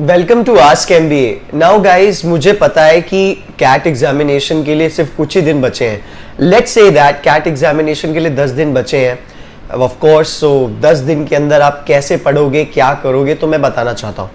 Welcome to Ask MBA. Now guys, मुझे पता है कि कैट एग्जामिनेशन के लिए सिर्फ कुछ ही दिन बचे हैं। Let's say that cat examination के लिए 10 दिन बचे हैं ऑफ कोर्स। सो 10 दिन के अंदर आप कैसे पढ़ोगे, क्या करोगे, तो मैं बताना चाहता हूँ।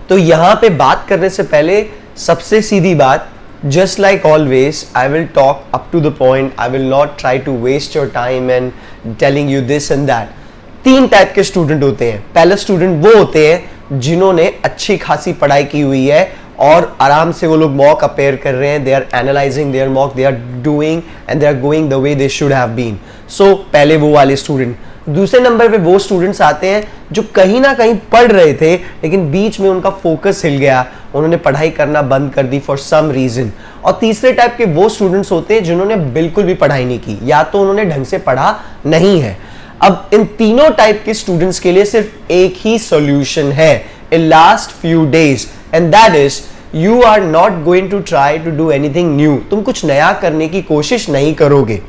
तो यहाँ पे बात करने से पहले सबसे सीधी बात, just like always, I will talk up to the point. I will not try to waste your time and telling you this and that. 3 type के स्टूडेंट होते हैं। पहले स्टूडेंट वो होते हैं जिन्होंने अच्छी खासी पढ़ाई की हुई है और आराम से वो लोग मॉक अपेयर कर रहे हैं। They are analysing their mock, they are doing and they are going the way they should have been. So पहले वो वाले स्टूडेंट। दूसरे नंबर पे वो स्टूडेंट्स आते हैं जो कहीं ना कहीं पढ़ रहे थे लेकिन बीच में उनका फोकस हिल गया, उन्होंने पढ़ाई करना बंद कर दी फॉर सम रीजन। और तीसरे टाइप के वो स्टूडेंट्स होते हैं जिन्होंने बिल्कुल भी पढ़ाई नहीं की, या तो उन्होंने ढंग से पढ़ा नहीं है। अब इन तीनों टाइप के स्टूडेंट्स के लिए सिर्फ एक ही सॉल्यूशन है in last few days, and that is you are not going to try to do anything new. तुम कुछ नया करने की कोशिश नहीं करोगे।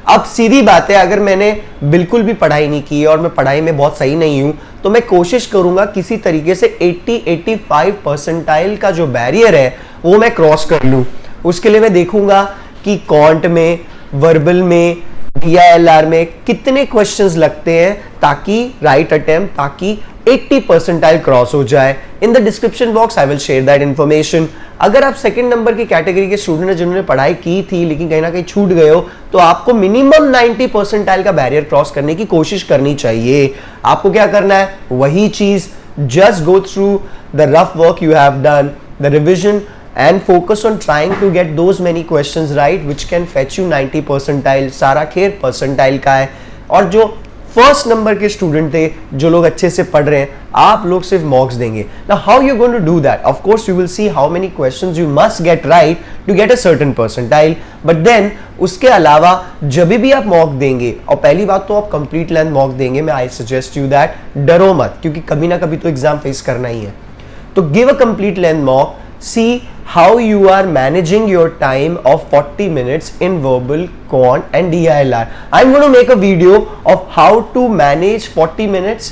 अब सीधी बात है, अगर मैंने बिल्कुल भी पढ़ाई नहीं की और मैं पढ़ाई में बहुत सही नहीं हूं तो मैं कोशिश करूंगा किसी तरीके से 80-85 परसेंटाइल का जो बैरियर है वो मैं क्रॉस कर लूं। उसके लिए मैं देखूंगा कि कॉन्ट में, वर्बल में, DILR में कितने क्वेश्चंस लगते हैं ताकि राइट अटेम्प्ट, ताकि 80 परसेंटाइल क्रॉस हो जाए। In the description box I will share that information. अगर आप सेकंड नंबर की कैटेगरी के स्टूडेंट हैं जिन्होंने पढ़ाई की थी लेकिन कहीं ना कहीं छूट गए हो, तो आपको मिनिमम 90 परसेंटाइल का बैरियर क्रॉस करने की कोशिश करनी चाहिए। आपको क्या करना है, वही चीज, just go through the rough work you have done, the revision, and focus on trying to get those many questions right which can fetch you 90 percentile। सारा खेल परसेंटाइल का है। और जो फर्स्ट नंबर के स्टूडेंट थे, जो लोग अच्छे से पढ़ रहे हैं, आप लोग सिर्फ मॉक्स देंगे। Now how you going to do that? Of course you will see how many questions you must get right to get a certain percentile, but then उसके अलावा जब भी आप मॉक देंगे, और पहली बात तो आप कंप्लीट लेंथ मॉक देंगे, मैं आई सजेस्ट यू दैट, डरो मत, क्योंकि कभी ना कभी तो एग्जाम फेस करना ही है। तो give a complete length mock, see how you are managing your time of 40 minutes in verbal, quant and DILR. I'm going to make a video of how to manage 40 minutes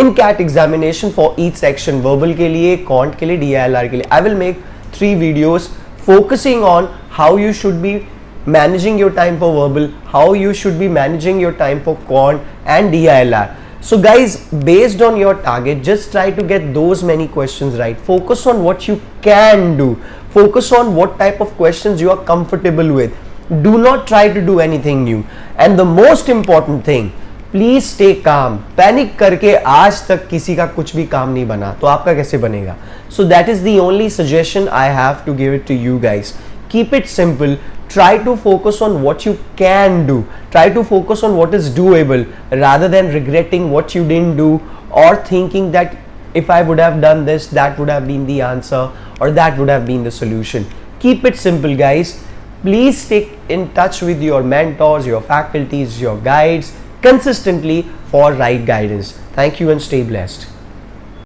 in CAT examination for each section, verbal के लिए, quant के लिए, DILR के लिए। I will make 3 videos focusing on how you should be managing your time for verbal, how you should be managing your time for quant and DILR. So guys, based on your target, just try to get those many questions right. Focus on what you can do. Focus on what type of questions you are comfortable with. Do not try to do anything new. And the most important thing, please stay calm. Panic करके आज तक किसी का कुछ भी काम नहीं बना, तो आपका कैसे बनेगा? So that is the only suggestion I have to give it to you guys. Keep it simple. Try to focus on what you can do. Try to focus on what is doable rather than regretting what you didn't do or thinking that if I would have done this, that would have been the answer or that would have been the solution. Keep it simple, guys. Please stay in touch with your mentors, your faculties, your guides consistently for right guidance. Thank you and stay blessed.